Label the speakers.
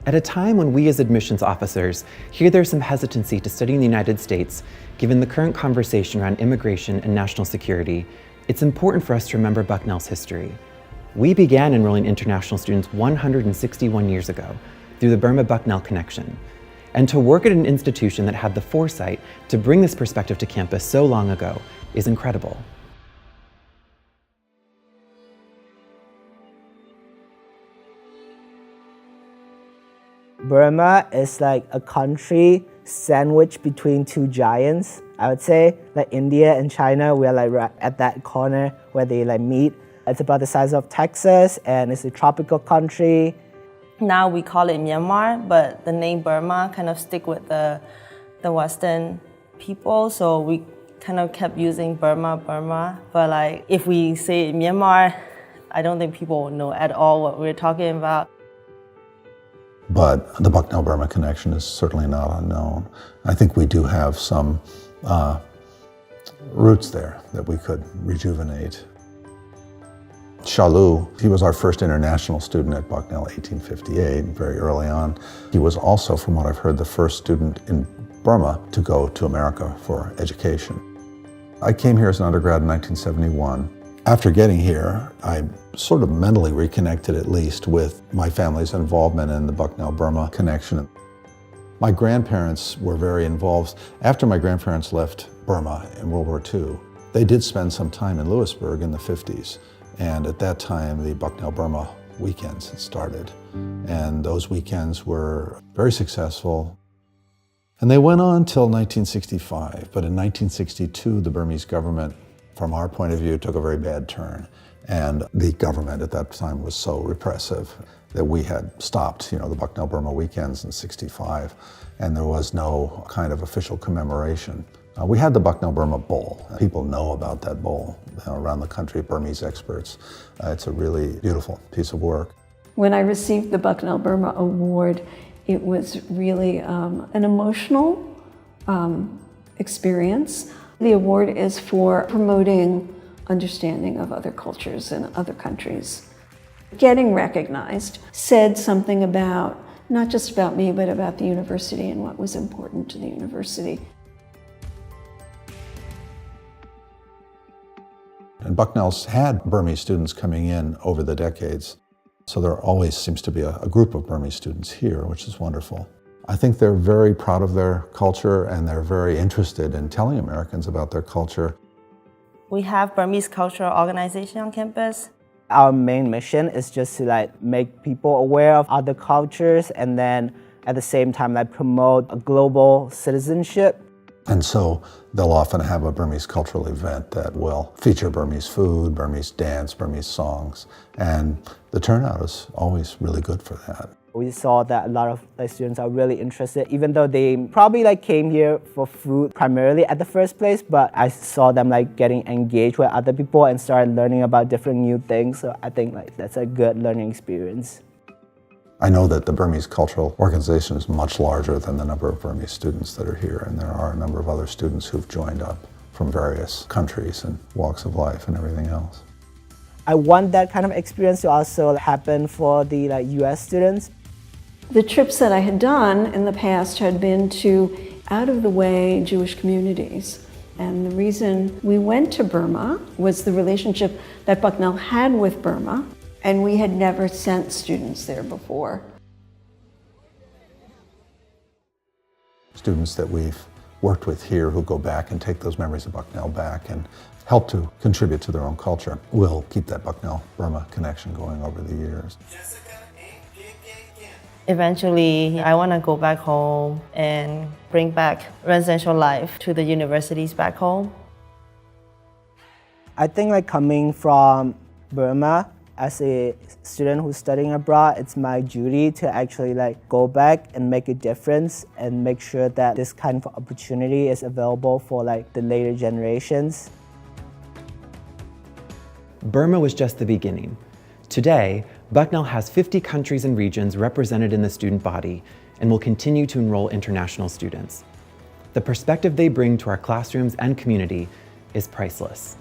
Speaker 1: At a time when we as admissions officers hear there's some hesitancy to study in the United States, given the current conversation around immigration and national security, it's important for us to remember Bucknell's history. We began enrolling international students 161 years ago through the Burma-Bucknell connection. And to work at an institution that had the foresight to bring this perspective to campus so long ago is incredible.
Speaker 2: Burma is like a country sandwiched between two giants. I would say like India and China, we're like right at that corner where they like meet. It's about the size of Texas and it's a tropical country.
Speaker 3: Now we call it Myanmar, but the name Burma kind of stick with the Western people, so we kind of kept using Burma. But like if we say Myanmar, I don't think people will know at all what we're talking about.
Speaker 4: But the Bucknell-Burma connection is certainly not unknown. I think we do have some roots there that we could rejuvenate. Shalu, he was our first international student at Bucknell, 1858, very early on. He was also, from what I've heard, the first student in Burma to go to America for education. I came here as an undergrad in 1971. After getting here, I sort of mentally reconnected at least with my family's involvement in the Bucknell-Burma connection. My grandparents were very involved. After my grandparents left Burma in World War II, they did spend some time in Lewisburg in the 50s. And at that time, the Bucknell-Burma weekends had started. And those weekends were very successful. And they went on till 1965. But in 1962, the Burmese government, from our point of view, took a very bad turn. And the government at that time was so repressive that we had stopped, the Bucknell-Burma weekends in '65, and there was no kind of official commemoration. We had the Bucknell-Burma Bowl. People know about that bowl around the country, Burmese experts. It's a really beautiful piece of work.
Speaker 5: When I received the Bucknell-Burma Award, it was really an emotional experience. The award is for promoting understanding of other cultures and other countries. Getting recognized said something about, not just about me, but about the university and what was important to the university.
Speaker 4: And Bucknell's had Burmese students coming in over the decades, so there always seems to be a group of Burmese students here, which is wonderful. I think they're very proud of their culture and they're very interested in telling Americans about their culture.
Speaker 3: We have Burmese Cultural Organization on campus.
Speaker 2: Our main mission is just to make people aware of other cultures and then at the same time promote a global citizenship.
Speaker 4: And so they'll often have a Burmese cultural event that will feature Burmese food, Burmese dance, Burmese songs, and the turnout is always really good for that.
Speaker 2: We saw that a lot of students are really interested, even though they probably came here for food primarily at the first place, but I saw them getting engaged with other people and started learning about different new things, so I think that's a good learning experience.
Speaker 4: I know that the Burmese Cultural Organization is much larger than the number of Burmese students that are here, and there are a number of other students who've joined up from various countries and walks of life and everything else.
Speaker 2: I want that kind of experience to also happen for the US students.
Speaker 5: The trips that I had done in the past had been to out-of-the-way Jewish communities. And the reason we went to Burma was the relationship that Bucknell had with Burma, and we had never sent students there before.
Speaker 4: Students that we've worked with here who go back and take those memories of Bucknell back and help to contribute to their own culture will keep that Bucknell-Burma connection going over the years.
Speaker 3: Eventually, I want to go back home and bring back residential life to the universities back home.
Speaker 2: I think coming from Burma, as a student who's studying abroad, it's my duty to actually go back and make a difference and make sure that this kind of opportunity is available for the later generations.
Speaker 1: Burma was just the beginning. Today, Bucknell has 50 countries and regions represented in the student body and will continue to enroll international students. The perspective they bring to our classrooms and community is priceless.